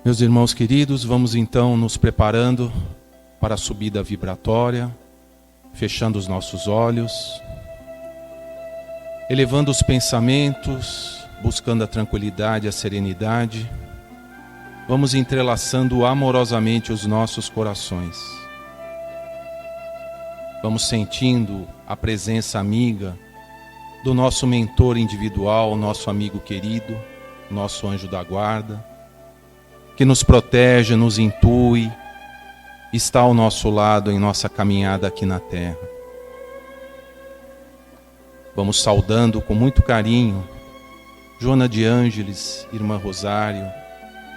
Meus irmãos queridos, vamos então nos preparando para a subida vibratória, fechando os nossos olhos, elevando os pensamentos, buscando a tranquilidade e a serenidade. Vamos entrelaçando amorosamente os nossos corações. Vamos sentindo a presença amiga do nosso mentor individual, nosso amigo querido, nosso anjo da guarda, que nos protege, nos intui, está ao nosso lado em nossa caminhada aqui na terra. Vamos saudando com muito carinho Joana de Ângeles, Irmã Rosário,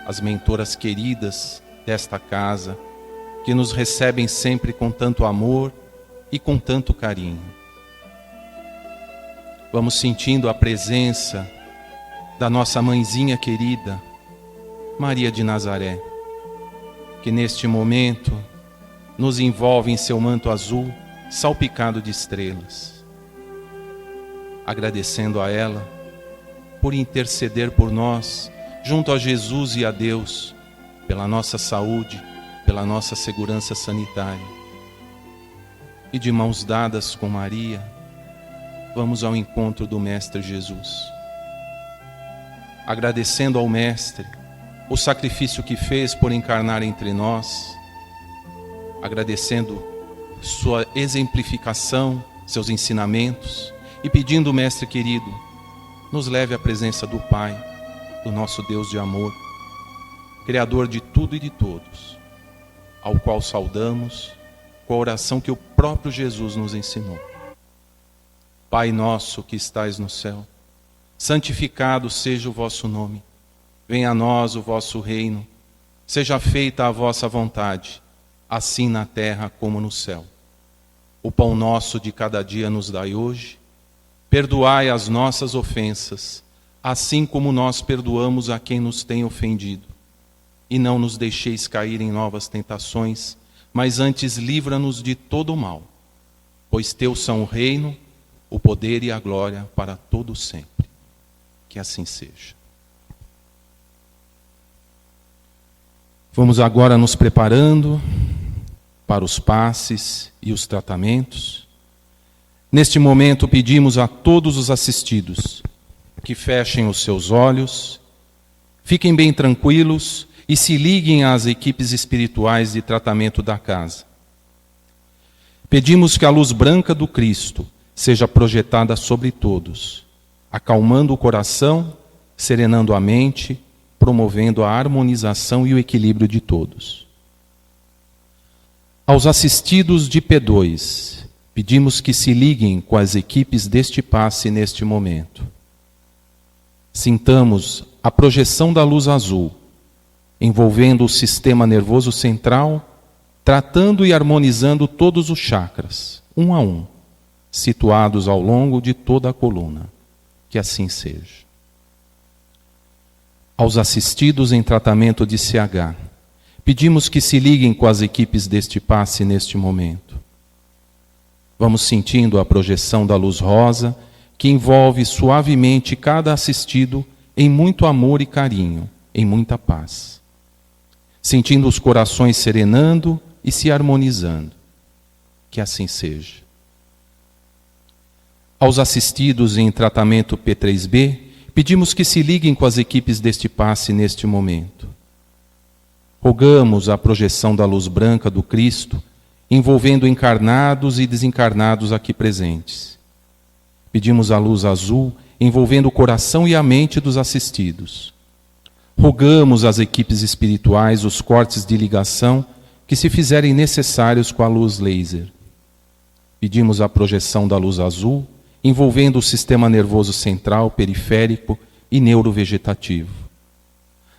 as mentoras queridas desta casa, que nos recebem sempre com tanto amor e com tanto carinho. Vamos sentindo a presença da nossa mãezinha querida, Maria de Nazaré, que neste momento nos envolve em seu manto azul salpicado de estrelas. Agradecendo a ela por interceder por nós, junto a Jesus e a Deus, pela nossa saúde, pela nossa segurança sanitária. E de mãos dadas com Maria, vamos ao encontro do Mestre Jesus. Agradecendo ao Mestre o sacrifício que fez por encarnar entre nós, agradecendo sua exemplificação, seus ensinamentos, e pedindo, Mestre querido, nos leve à presença do Pai, do nosso Deus de amor, Criador de tudo e de todos, ao qual saudamos com a oração que o próprio Jesus nos ensinou. Pai nosso que estais no céu, santificado seja o vosso nome. Venha a nós o vosso reino, seja feita a vossa vontade, assim na terra como no céu. O pão nosso de cada dia nos dai hoje, perdoai as nossas ofensas, assim como nós perdoamos a quem nos tem ofendido. E não nos deixeis cair em novas tentações, mas antes livra-nos de todo o mal. Pois teu são o reino, o poder e a glória para todo sempre. Que assim seja. Vamos agora nos preparando para os passes e os tratamentos. Neste momento pedimos a todos os assistidos que fechem os seus olhos, fiquem bem tranquilos e se liguem às equipes espirituais de tratamento da casa. Pedimos que a luz branca do Cristo seja projetada sobre todos, acalmando o coração, serenando a mente, promovendo a harmonização e o equilíbrio de todos. Aos assistidos de P2, pedimos que se liguem com as equipes deste passe neste momento. Sintamos a projeção da luz azul, envolvendo o sistema nervoso central, tratando e harmonizando todos os chakras, um a um, situados ao longo de toda a coluna. Que assim seja. Aos assistidos em tratamento de CH, pedimos que se liguem com as equipes deste passe neste momento. Vamos sentindo a projeção da luz rosa, que envolve suavemente cada assistido em muito amor e carinho, em muita paz. Sentindo os corações serenando e se harmonizando. Que assim seja. Aos assistidos em tratamento P3B, pedimos que se liguem com as equipes deste passe neste momento. Rogamos a projeção da luz branca do Cristo, envolvendo encarnados e desencarnados aqui presentes. Pedimos a luz azul, envolvendo o coração e a mente dos assistidos. Rogamos às equipes espirituais os cortes de ligação que se fizerem necessários com a luz laser. Pedimos a projeção da luz azul, envolvendo o sistema nervoso central, periférico e neurovegetativo.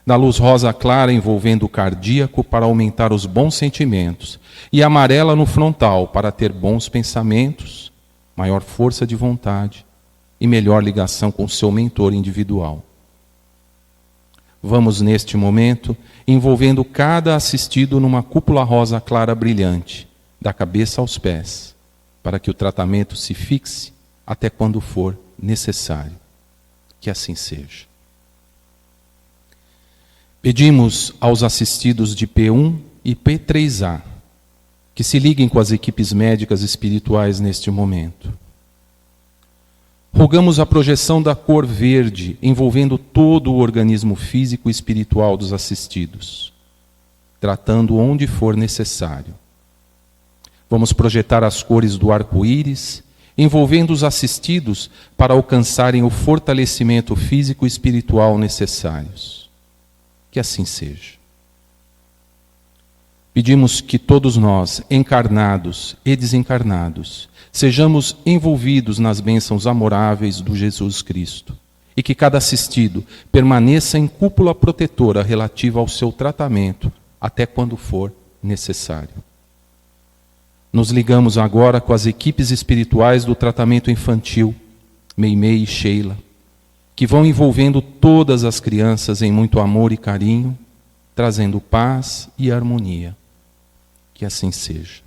Da luz rosa clara envolvendo o cardíaco para aumentar os bons sentimentos e amarela no frontal para ter bons pensamentos, maior força de vontade e melhor ligação com o seu mentor individual. Vamos neste momento envolvendo cada assistido numa cúpula rosa clara brilhante, da cabeça aos pés, para que o tratamento se fixe até quando for necessário. Que assim seja. Pedimos aos assistidos de P1 e P3A que se liguem com as equipes médicas espirituais neste momento. Rogamos a projeção da cor verde envolvendo todo o organismo físico e espiritual dos assistidos, tratando onde for necessário. Vamos projetar as cores do arco-íris, envolvendo os assistidos para alcançarem o fortalecimento físico e espiritual necessários. Que assim seja. Pedimos que todos nós, encarnados e desencarnados, sejamos envolvidos nas bênçãos amoráveis do Jesus Cristo e que cada assistido permaneça em cúpula protetora relativa ao seu tratamento até quando for necessário. Nos ligamos agora com as equipes espirituais do tratamento infantil, Meimei e Sheila, que vão envolvendo todas as crianças em muito amor e carinho, trazendo paz e harmonia. Que assim seja.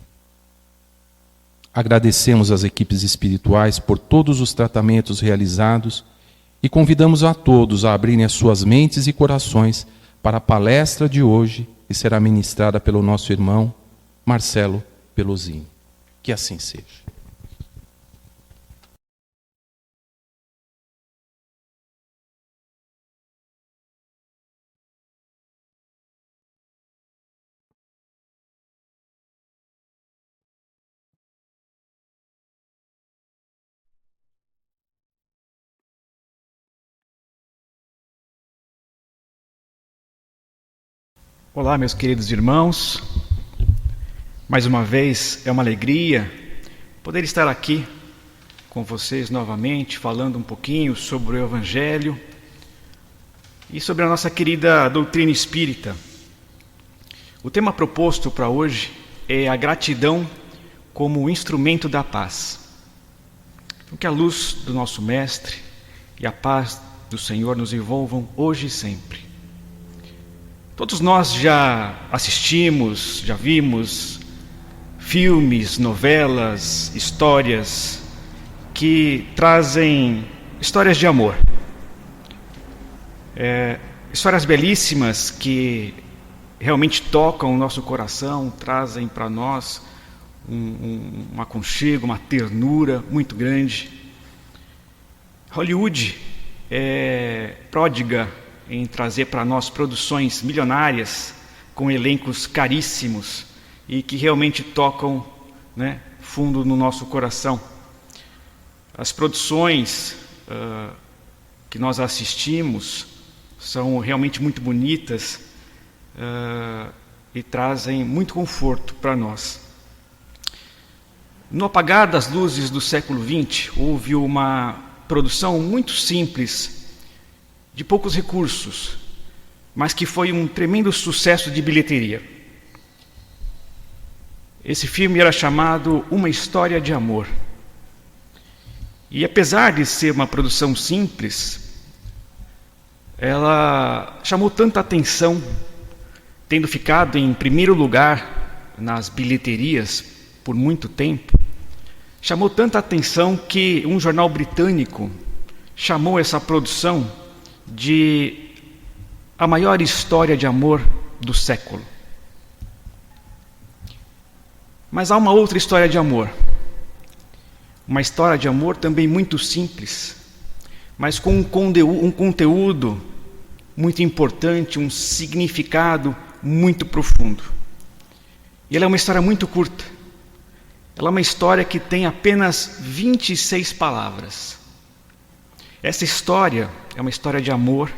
Agradecemos às equipes espirituais por todos os tratamentos realizados e convidamos a todos a abrirem as suas mentes e corações para a palestra de hoje, que será ministrada pelo nosso irmão Marcelo Pelosin. Que assim seja. Olá, meus queridos irmãos. Mais uma vez é uma alegria poder estar aqui com vocês novamente, falando um pouquinho sobre o Evangelho e sobre a nossa querida doutrina espírita. O tema proposto para hoje é a gratidão como instrumento da paz. Então, que a luz do nosso Mestre e a paz do Senhor nos envolvam hoje e sempre. Todos nós já assistimos, já vimos filmes, novelas, histórias que trazem histórias de amor. Histórias belíssimas que realmente tocam o nosso coração, trazem para nós um aconchego, uma ternura muito grande. Hollywood é pródiga em trazer para nós produções milionárias com elencos caríssimos e que realmente tocam, fundo no nosso coração. As produções que nós assistimos são realmente muito bonitas e trazem muito conforto para nós. No apagar das luzes do século XX, houve uma produção muito simples, de poucos recursos, mas que foi um tremendo sucesso de bilheteria. Esse filme era chamado Uma História de Amor. E apesar de ser uma produção simples, ela chamou tanta atenção, tendo ficado em primeiro lugar nas bilheterias por muito tempo, chamou tanta atenção que um jornal britânico chamou essa produção de a maior história de amor do século. Mas há uma outra história de amor. Uma história de amor também muito simples, mas com um conteúdo muito importante, um significado muito profundo. E ela é uma história muito curta. Ela é uma história que tem apenas 26 palavras. Essa história é uma história de amor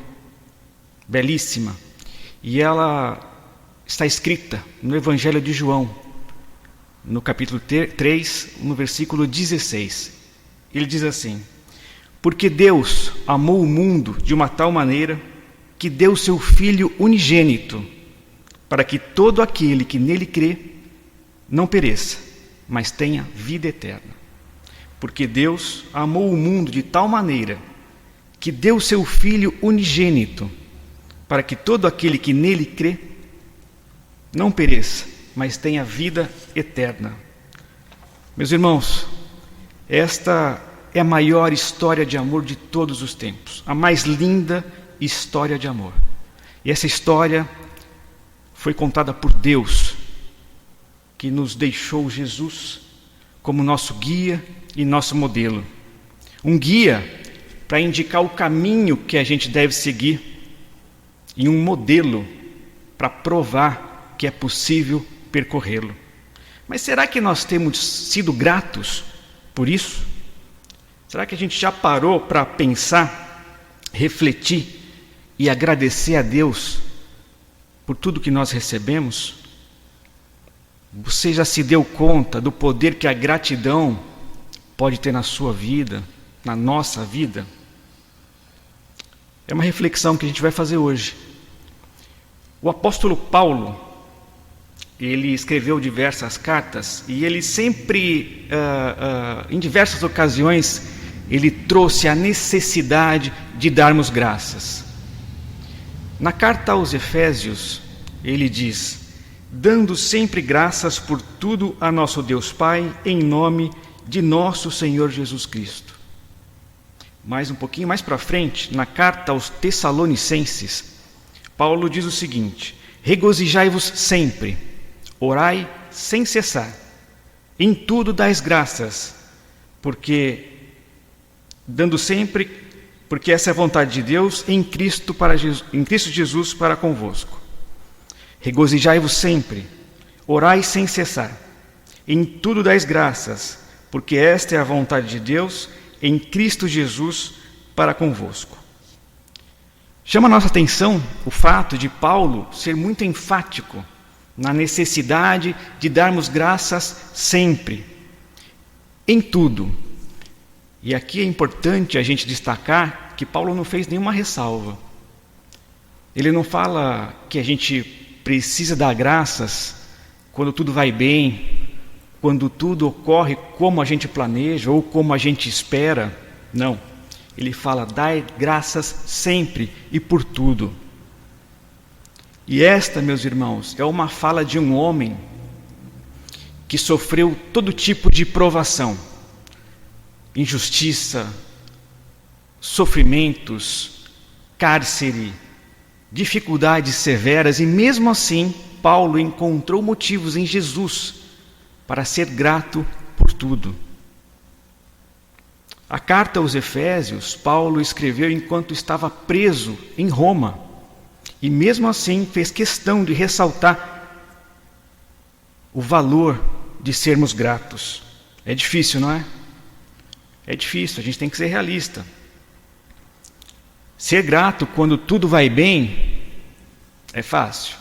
belíssima, e ela está escrita no Evangelho de João, no capítulo 3, no versículo 16. Ele diz assim: porque Deus amou o mundo de uma tal maneira que deu seu Filho unigênito, para que todo aquele que nele crê não pereça, mas tenha vida eterna. Porque Deus amou o mundo de tal maneira que deu seu Filho unigênito, para que todo aquele que nele crê não pereça, mas tenha vida eterna. Meus irmãos, esta é a maior história de amor de todos os tempos, a mais linda história de amor. E essa história foi contada por Deus, que nos deixou Jesus como nosso guia e nosso modelo. Um guia para indicar o caminho que a gente deve seguir e um modelo para provar que é possível percorrê-lo. Mas será que nós temos sido gratos por isso? Será que a gente já parou para pensar, refletir e agradecer a Deus por tudo que nós recebemos? Você já se deu conta do poder que a gratidão pode ter na sua vida, na nossa vida? É uma reflexão que a gente vai fazer hoje. O apóstolo Paulo, ele escreveu diversas cartas e ele sempre, em diversas ocasiões, ele trouxe a necessidade de darmos graças. Na carta aos Efésios, ele diz: dando sempre graças por tudo a nosso Deus Pai, em nome de nosso Senhor Jesus Cristo. Mais um pouquinho mais para frente, na carta aos Tessalonicenses, Paulo diz o seguinte: regozijai-vos sempre, orai sem cessar, em tudo dais graças, porque essa é a vontade de Deus em Cristo Jesus para convosco. Regozijai-vos sempre, orai sem cessar, em tudo dais graças, porque esta é a vontade de Deus em Cristo Jesus para convosco. Chama a nossa atenção o fato de Paulo ser muito enfático na necessidade de darmos graças sempre, em tudo. E aqui é importante a gente destacar que Paulo não fez nenhuma ressalva. Ele não fala que a gente precisa dar graças quando tudo vai bem, quando tudo ocorre como a gente planeja ou como a gente espera. Não. Ele fala: dai graças sempre e por tudo. E esta, meus irmãos, é uma fala de um homem que sofreu todo tipo de provação, injustiça, sofrimentos, cárcere, dificuldades severas, e mesmo assim Paulo encontrou motivos em Jesus para ser grato por tudo. A carta aos Efésios, Paulo escreveu enquanto estava preso em Roma, e mesmo assim fez questão de ressaltar o valor de sermos gratos. É difícil, não é? É difícil, a gente tem que ser realista. Ser grato quando tudo vai bem é fácil,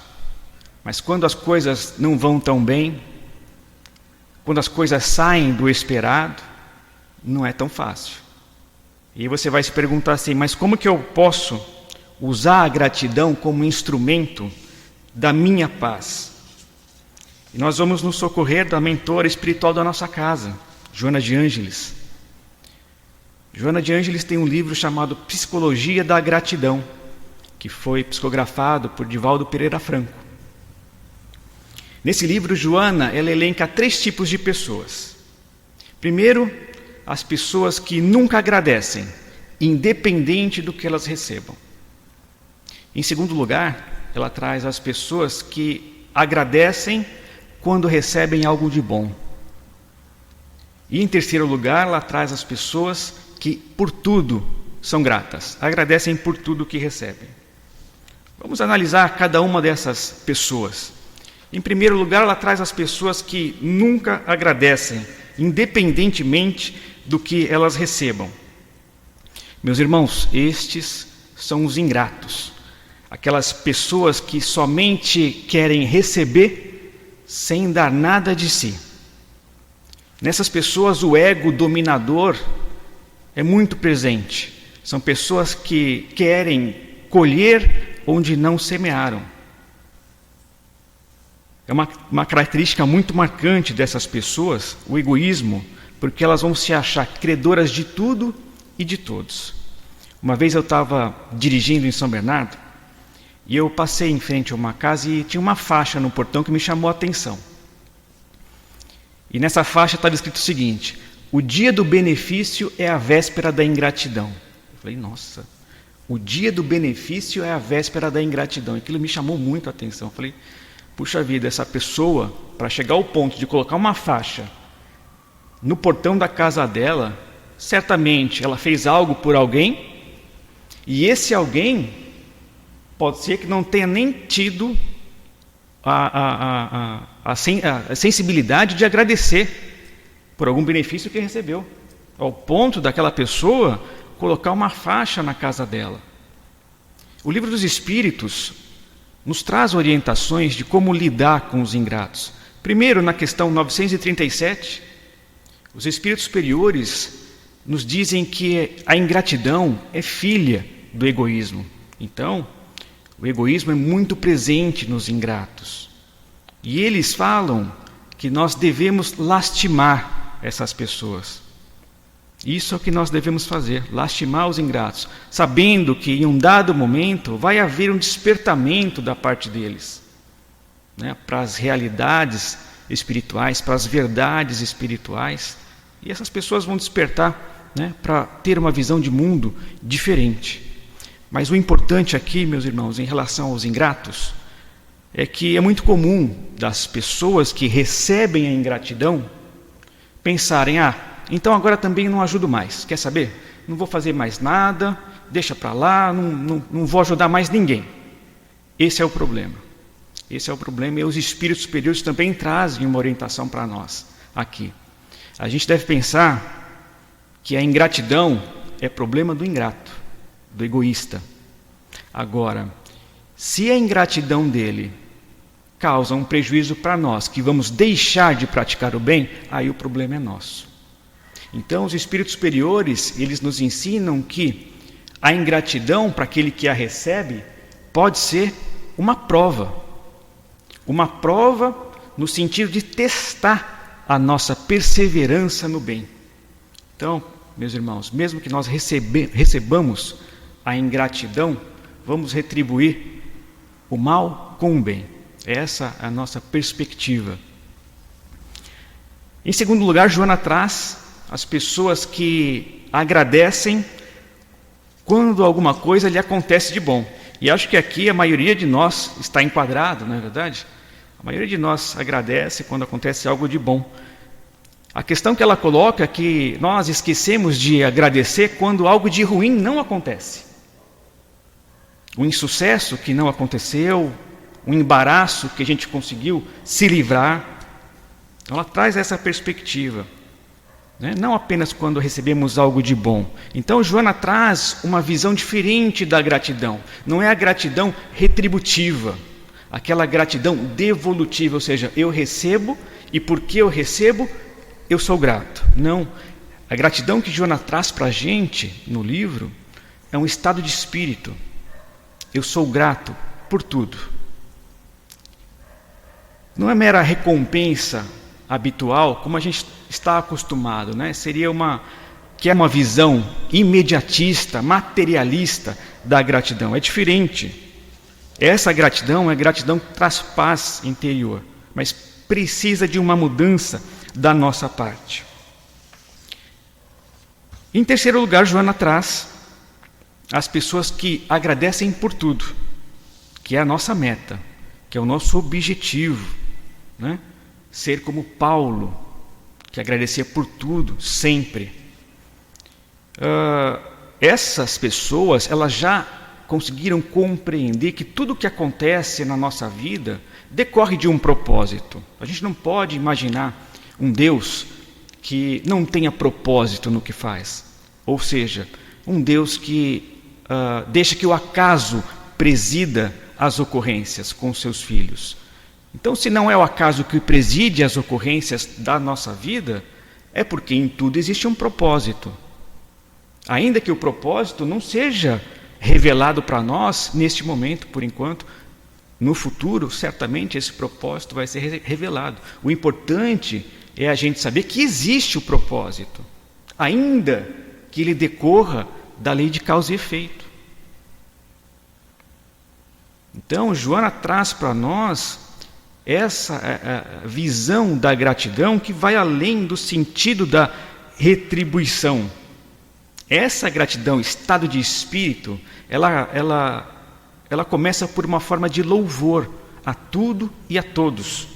mas quando as coisas não vão tão bem, quando as coisas saem do esperado, não é tão fácil. E você vai se perguntar assim: mas como que eu posso usar a gratidão como instrumento da minha paz? E nós vamos nos socorrer da mentora espiritual da nossa casa, Joana de Ângeles. Joana de Ângeles tem um livro chamado Psicologia da Gratidão, que foi psicografado por Divaldo Pereira Franco. Nesse livro, Joana, ela elenca 3 tipos de pessoas. Primeiro, as pessoas que nunca agradecem, independente do que elas recebam. Em segundo lugar, ela traz as pessoas que agradecem quando recebem algo de bom. E em terceiro lugar, ela traz as pessoas que por tudo são gratas, agradecem por tudo que recebem. Vamos analisar cada uma dessas pessoas. Em primeiro lugar, ela traz as pessoas que nunca agradecem, independentemente do que elas recebam. Meus irmãos, estes são os ingratos, aquelas pessoas que somente querem receber sem dar nada de si. Nessas pessoas, o ego dominador é muito presente. São pessoas que querem colher onde não semearam. É uma característica muito marcante dessas pessoas, o egoísmo, porque elas vão se achar credoras de tudo e de todos. Uma vez eu estava dirigindo em São Bernardo e eu passei em frente a uma casa e tinha uma faixa no portão que me chamou a atenção. E nessa faixa estava escrito o seguinte: o dia do benefício é a véspera da ingratidão. Eu falei: nossa, O dia do benefício é a véspera da ingratidão. Aquilo me chamou muito a atenção. Eu falei, puxa vida, essa pessoa, para chegar ao ponto de colocar uma faixa no portão da casa dela, certamente ela fez algo por alguém, e esse alguém pode ser que não tenha nem tido a sensibilidade de agradecer por algum benefício que recebeu, ao ponto daquela pessoa colocar uma faixa na casa dela. O Livro dos Espíritos nos traz orientações de como lidar com os ingratos. Primeiro, na questão 937, os Espíritos superiores nos dizem que a ingratidão é filha do egoísmo. Então, o egoísmo é muito presente nos ingratos. E eles falam que nós devemos lastimar essas pessoas. Isso é o que nós devemos fazer, lastimar os ingratos, sabendo que em um dado momento vai haver um despertamento da parte deles, né, para as realidades espirituais, para as verdades espirituais, e essas pessoas vão despertar, né, para ter uma visão de mundo diferente. Mas o importante aqui, meus irmãos, em relação aos ingratos, é que é muito comum das pessoas que recebem a ingratidão pensarem, então agora também não ajudo mais, quer saber? Não vou fazer mais nada, deixa para lá, não vou ajudar mais ninguém. Esse é o problema. Esse é o problema, e os espíritos superiores também trazem uma orientação para nós aqui. A gente deve pensar que a ingratidão é problema do ingrato, do egoísta. Agora, se a ingratidão dele causa um prejuízo para nós, que vamos deixar de praticar o bem, aí o problema é nosso. Então, os espíritos superiores, eles nos ensinam que a ingratidão para aquele que a recebe pode ser uma prova no sentido de testar a nossa perseverança no bem. Então, meus irmãos, mesmo que nós recebamos a ingratidão, vamos retribuir o mal com o bem. Essa é a nossa perspectiva. Em segundo lugar, Joana traz as pessoas que agradecem quando alguma coisa lhe acontece de bom. E acho que aqui a maioria de nós está enquadrado, não é verdade? A maioria de nós agradece quando acontece algo de bom. A questão que ela coloca é que nós esquecemos de agradecer quando algo de ruim não acontece. Um insucesso que não aconteceu, um embaraço que a gente conseguiu se livrar. Então ela traz essa perspectiva, né? Não apenas quando recebemos algo de bom. Então Joana traz uma visão diferente da gratidão. Não é a gratidão retributiva, aquela gratidão devolutiva, ou seja, eu recebo e porque eu recebo, eu sou grato. Não, a gratidão que Joana traz para a gente no livro é um estado de espírito. Eu sou grato por tudo. Não é mera recompensa habitual, como a gente está acostumado, né? Seria uma visão imediatista, materialista da gratidão. É diferente. Essa gratidão é gratidão que traz paz interior, mas precisa de uma mudança da nossa parte. Em terceiro lugar, Joana traz as pessoas que agradecem por tudo, que é a nossa meta, que é o nosso objetivo, né? Ser como Paulo, que agradecia por tudo, sempre. Essas pessoas, elas já conseguiram compreender que tudo o que acontece na nossa vida decorre de um propósito. A gente não pode imaginar um Deus que não tenha propósito no que faz. Ou seja, um Deus que deixa que o acaso presida as ocorrências com seus filhos. Então, se não é o acaso que preside as ocorrências da nossa vida, é porque em tudo existe um propósito. Ainda que o propósito não seja revelado para nós neste momento, por enquanto, no futuro, certamente esse propósito vai ser revelado. O importante é a gente saber que existe o propósito, ainda que ele decorra da lei de causa e efeito. Então, Joana traz para nós essa visão da gratidão que vai além do sentido da retribuição. essa gratidão, estado de espírito, ela começa por uma forma de louvor a tudo e a todos.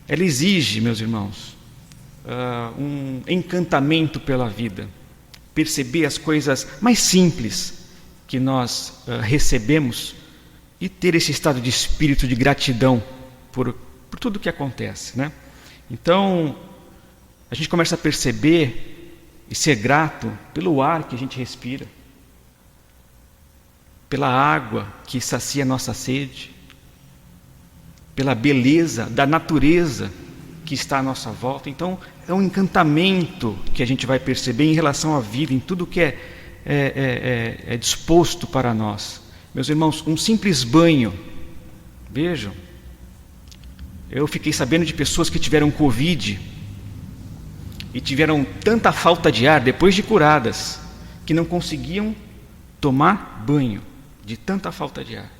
Ela exige, meus irmãos, um encantamento pela vida, perceber as coisas mais simples que nós recebemos e ter esse estado de espírito de gratidão por tudo que acontece, né? Então, a gente começa a perceber e ser grato pelo ar que a gente respira, pela água que sacia a nossa sede, pela beleza da natureza que está à nossa volta. Então, é um encantamento que a gente vai perceber em relação à vida, em tudo que é disposto para nós. Meus irmãos, um simples banho, vejam, eu fiquei sabendo de pessoas que tiveram Covid e tiveram tanta falta de ar depois de curadas, que não conseguiam tomar banho, de tanta falta de ar.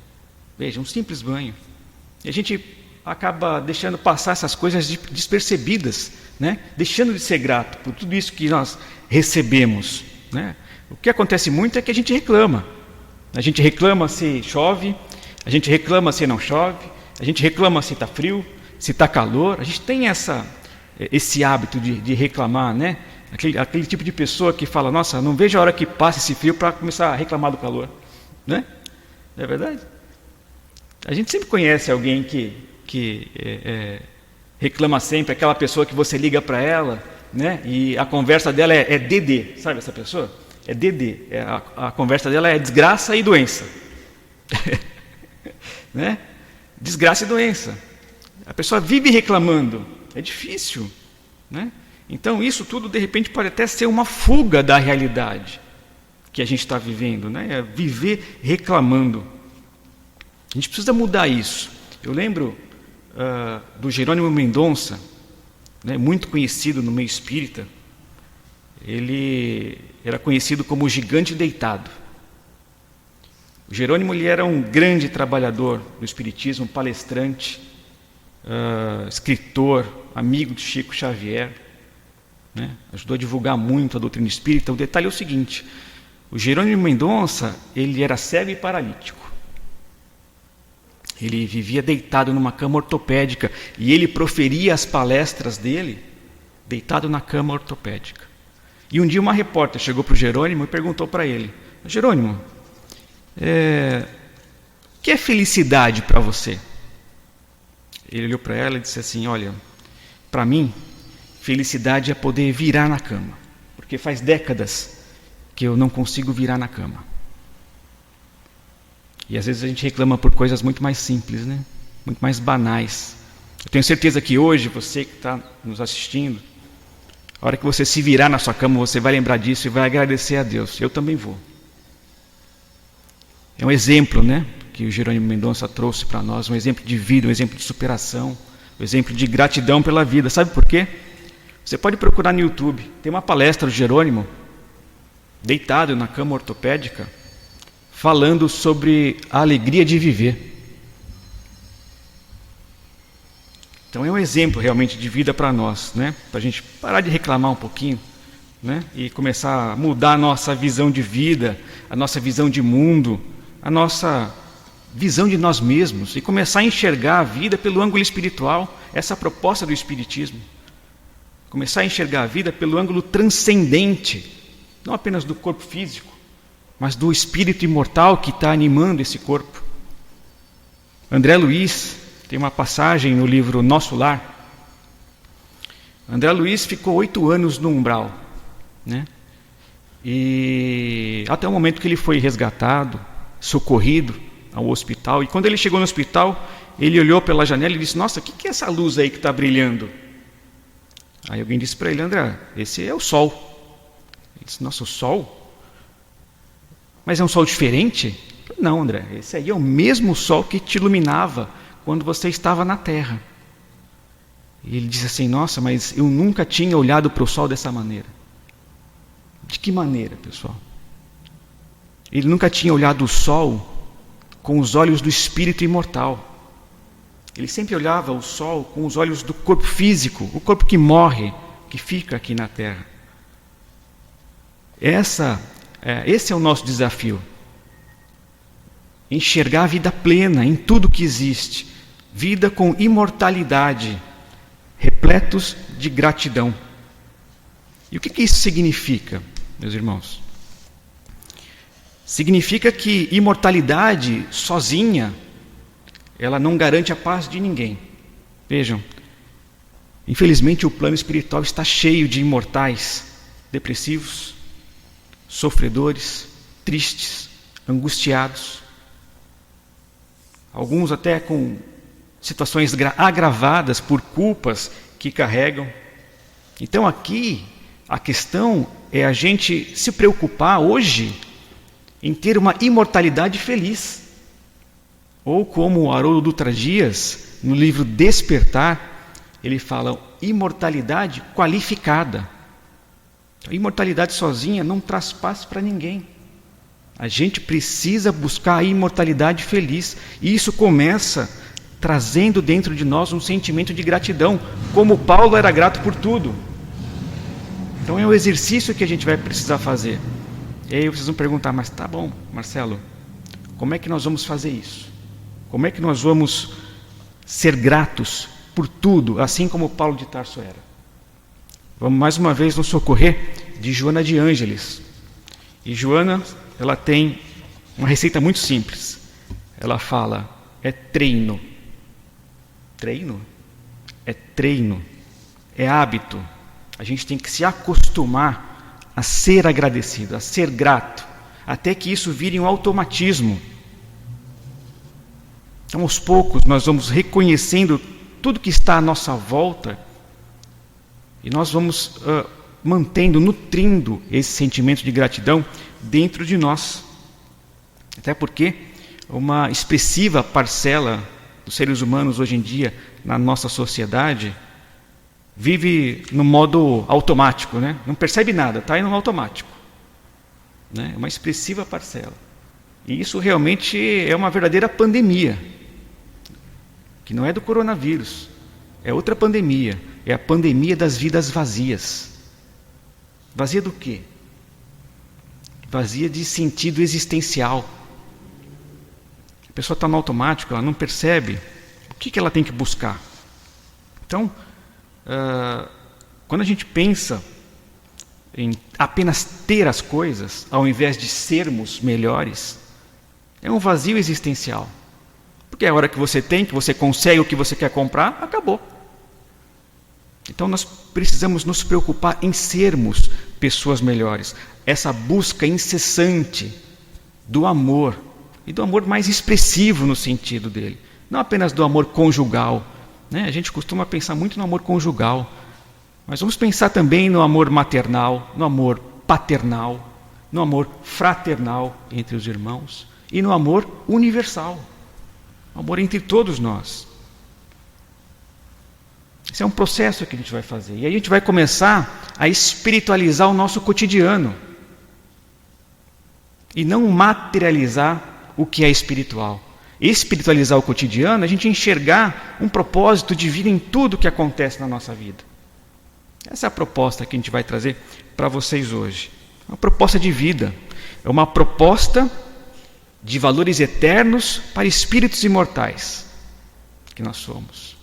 Veja, um simples banho. E a gente acaba deixando passar essas coisas despercebidas, né? Deixando de ser grato por tudo isso que nós recebemos, né? O que acontece muito é que a gente reclama. A gente reclama se chove, a gente reclama se não chove, a gente reclama se está frio, se está calor. A gente tem esse hábito de reclamar, né? Aquele tipo de pessoa que fala, nossa, não vejo a hora que passa esse frio para começar a reclamar do calor, né? Não é verdade? A gente sempre conhece alguém que reclama sempre, aquela pessoa que você liga para ela, né? E a conversa dela é DD, sabe essa pessoa? É DD, a conversa dela é desgraça e doença. Né? Desgraça e doença. A pessoa vive reclamando, é difícil, né? Então isso tudo de repente pode até ser uma fuga da realidade que a gente está vivendo, né? É viver reclamando. A gente precisa mudar isso. Eu lembro do Jerônimo Mendonça, né, muito conhecido no meio espírita. Ele era conhecido como o gigante deitado. O Jerônimo, ele era um grande trabalhador do espiritismo, palestrante, escritor, amigo de Chico Xavier, né? Ajudou a divulgar muito a doutrina espírita. O detalhe é o seguinte: o Jerônimo Mendonça, ele era cego e paralítico. Ele vivia deitado numa cama ortopédica e ele proferia as palestras dele deitado na cama ortopédica. E um dia uma repórter chegou para o Jerônimo e perguntou para ele: Jerônimo, o que é felicidade para você? Ele olhou para ela e disse assim: olha, para mim, felicidade é poder virar na cama, porque faz décadas que eu não consigo virar na cama. E às vezes a gente reclama por coisas muito mais simples, né? Muito mais banais. Eu tenho certeza que hoje, você que está nos assistindo, a hora que você se virar na sua cama, você vai lembrar disso e vai agradecer a Deus. Eu também vou. É um exemplo, né, que o Jerônimo Mendonça trouxe para nós, um exemplo de vida, um exemplo de superação, um exemplo de gratidão pela vida. Sabe por quê? Você pode procurar no YouTube, tem uma palestra do Jerônimo, deitado na cama ortopédica, falando sobre a alegria de viver. Então é um exemplo realmente de vida para nós, né? Para a gente parar de reclamar um pouquinho, né? E começar a mudar a nossa visão de vida, a nossa visão de mundo, a nossa visão de nós mesmos e começar a enxergar a vida pelo ângulo espiritual. Essa é a proposta do Espiritismo. Começar a enxergar a vida pelo ângulo transcendente, não apenas do corpo físico, mas do espírito imortal que está animando esse corpo. André Luiz tem uma passagem no livro Nosso Lar. André Luiz ficou 8 anos no umbral, né? E até o momento que ele foi resgatado, socorrido ao hospital. E quando ele chegou no hospital, ele olhou pela janela e disse: nossa, o que é essa luz aí que está brilhando? Aí alguém disse para ele: André, esse é o sol. Ele disse: nossa, o sol? Mas é um sol diferente? Não, André, esse aí é o mesmo sol que te iluminava quando você estava na terra. E ele disse assim: nossa, mas eu nunca tinha olhado para o sol dessa maneira. De que maneira, pessoal? Ele nunca tinha olhado o sol com os olhos do espírito imortal. Ele sempre olhava o sol com os olhos do corpo físico, o corpo que morre, que fica aqui na terra. Esse é o nosso desafio. Enxergar a vida plena em tudo que existe. Vida com imortalidade, repletos de gratidão. E o que isso significa, meus irmãos? Significa que imortalidade sozinha, ela não garante a paz de ninguém. Vejam, infelizmente o plano espiritual está cheio de imortais, depressivos, sofredores, tristes, angustiados. Alguns até com situações agravadas por culpas que carregam. Então aqui a questão é a gente se preocupar hoje em ter uma imortalidade feliz. Ou como Haroldo Dutra Dias, no livro Despertar, ele fala imortalidade qualificada. A imortalidade sozinha não traz paz para ninguém. A gente precisa buscar a imortalidade feliz. E isso começa trazendo dentro de nós um sentimento de gratidão, como Paulo era grato por tudo. Então é um exercício que a gente vai precisar fazer. E aí vocês vão perguntar, mas tá bom, Marcelo, como é que nós vamos fazer isso? Como é que nós vamos ser gratos por tudo, assim como Paulo de Tarso era? Vamos mais uma vez nos socorrer de Joana de Ângeles. E Joana, ela tem uma receita muito simples. Ela fala, é treino. Treino? É treino. É hábito. A gente tem que se acostumar a ser agradecido, a ser grato, até que isso vire um automatismo. Então, aos poucos, nós vamos reconhecendo tudo que está à nossa volta e nós vamos mantendo, nutrindo esse sentimento de gratidão dentro de nós. Até porque uma expressiva parcela dos seres humanos hoje em dia, na nossa sociedade, vive no modo automático, né? Não percebe nada, está indo no automático. Né? Uma expressiva parcela. E isso realmente é uma verdadeira pandemia, que não é do coronavírus, é outra pandemia, é a pandemia das vidas vazias. Vazia do quê? Vazia de sentido existencial. A pessoa está no automático, ela não percebe o que ela tem que buscar. Então, quando a gente pensa em apenas ter as coisas, ao invés de sermos melhores, é um vazio existencial. Porque a hora que você tem, que você consegue o que você quer comprar, acabou. Então nós precisamos nos preocupar em sermos pessoas melhores. Essa busca incessante do amor, e do amor mais expressivo no sentido dele. Não apenas do amor conjugal. Né? A gente costuma pensar muito no amor conjugal. Mas vamos pensar também no amor maternal, no amor paternal, no amor fraternal entre os irmãos e no amor universal. O amor entre todos nós. Esse é um processo que a gente vai fazer. E aí a gente vai começar a espiritualizar o nosso cotidiano. E não materializar o que é espiritual. Espiritualizar o cotidiano é a gente enxergar um propósito de vida em tudo que acontece na nossa vida. Essa é a proposta que a gente vai trazer para vocês hoje. É uma proposta de vida. É uma proposta de valores eternos para espíritos imortais que nós somos.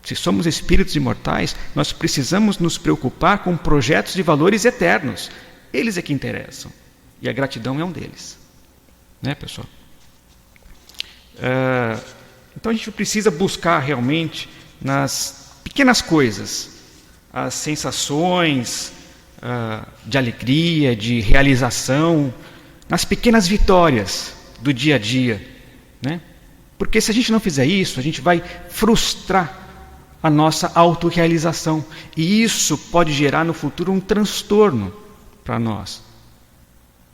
Se somos espíritos imortais, nós precisamos nos preocupar com projetos de valores eternos. Eles é que interessam. E a gratidão é um deles. Né, pessoal? Então a gente precisa buscar realmente nas pequenas coisas as sensações de alegria, de realização, nas pequenas vitórias do dia a dia, né? Porque se a gente não fizer isso, a gente vai frustrar a nossa autorrealização, e isso pode gerar no futuro um transtorno para nós,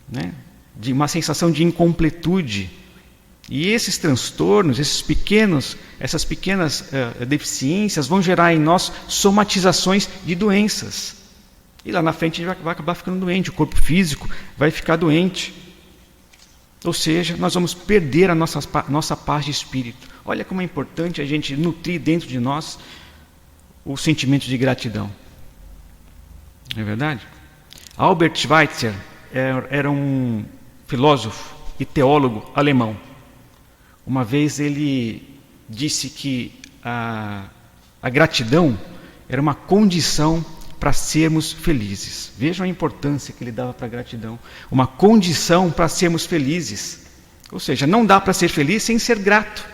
né? De uma sensação de incompletude. E esses transtornos, essas pequenas deficiências vão gerar em nós somatizações de doenças. E lá na frente a gente vai acabar ficando doente, o corpo físico vai ficar doente. Ou seja, nós vamos perder a nossa paz de espírito. Olha como é importante a gente nutrir dentro de nós o sentimento de gratidão. Não é verdade? Albert Schweitzer era um filósofo e teólogo alemão. Uma vez ele disse que a gratidão era uma condição para sermos felizes. Vejam a importância que ele dava para a gratidão. Uma condição para sermos felizes. Ou seja, não dá para ser feliz sem ser grato.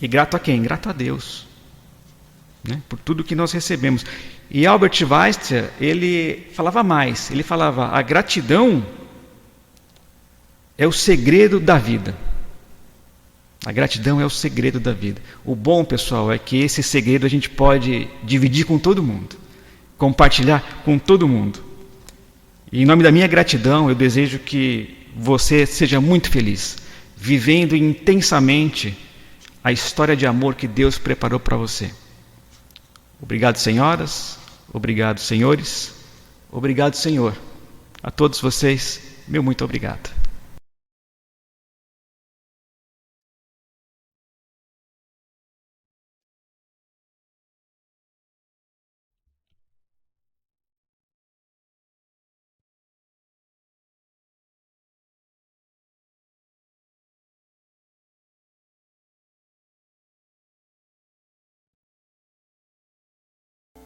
E grato a quem? Grato a Deus. Né? Por tudo que nós recebemos. E Albert Schweitzer, ele falava mais. Ele falava, a gratidão é o segredo da vida. A gratidão é o segredo da vida. O bom, pessoal, é que esse segredo a gente pode dividir com todo mundo. Compartilhar com todo mundo. E em nome da minha gratidão, eu desejo que você seja muito feliz, vivendo intensamente a história de amor que Deus preparou para você. Obrigado, senhoras. Obrigado, senhores. Obrigado, Senhor. A todos vocês, meu muito obrigado.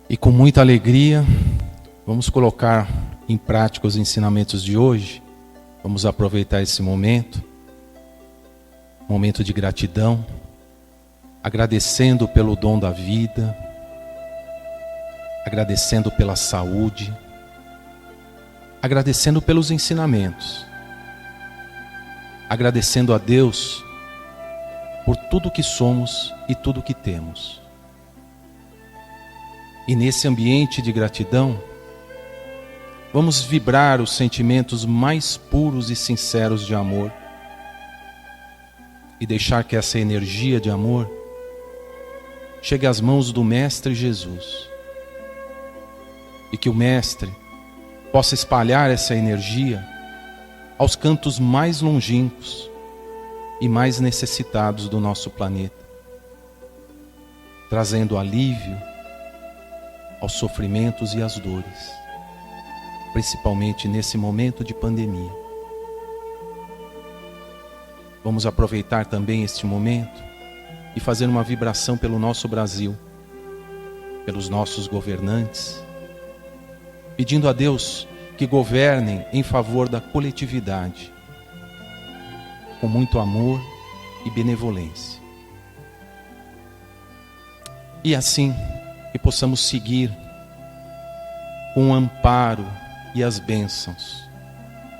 E com muita alegria, vamos colocar em prática os ensinamentos de hoje. Vamos aproveitar esse momento de gratidão, agradecendo pelo dom da vida, agradecendo pela saúde, agradecendo pelos ensinamentos, agradecendo a Deus por tudo que somos e tudo que temos. E nesse ambiente de gratidão, vamos vibrar os sentimentos mais puros e sinceros de amor e deixar que essa energia de amor chegue às mãos do Mestre Jesus e que o Mestre possa espalhar essa energia aos cantos mais longínquos e mais necessitados do nosso planeta, trazendo alívio aos sofrimentos e às dores, principalmente nesse momento de pandemia. Vamos aproveitar também este momento e fazer uma vibração pelo nosso Brasil, pelos nossos governantes, pedindo a Deus que governem em favor da coletividade, com muito amor e benevolência. E assim, que possamos seguir com o amparo e as bênçãos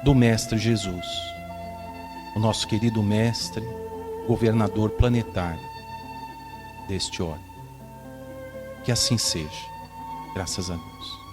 do Mestre Jesus, o nosso querido Mestre, governador planetário deste orbe. Que assim seja, graças a Deus.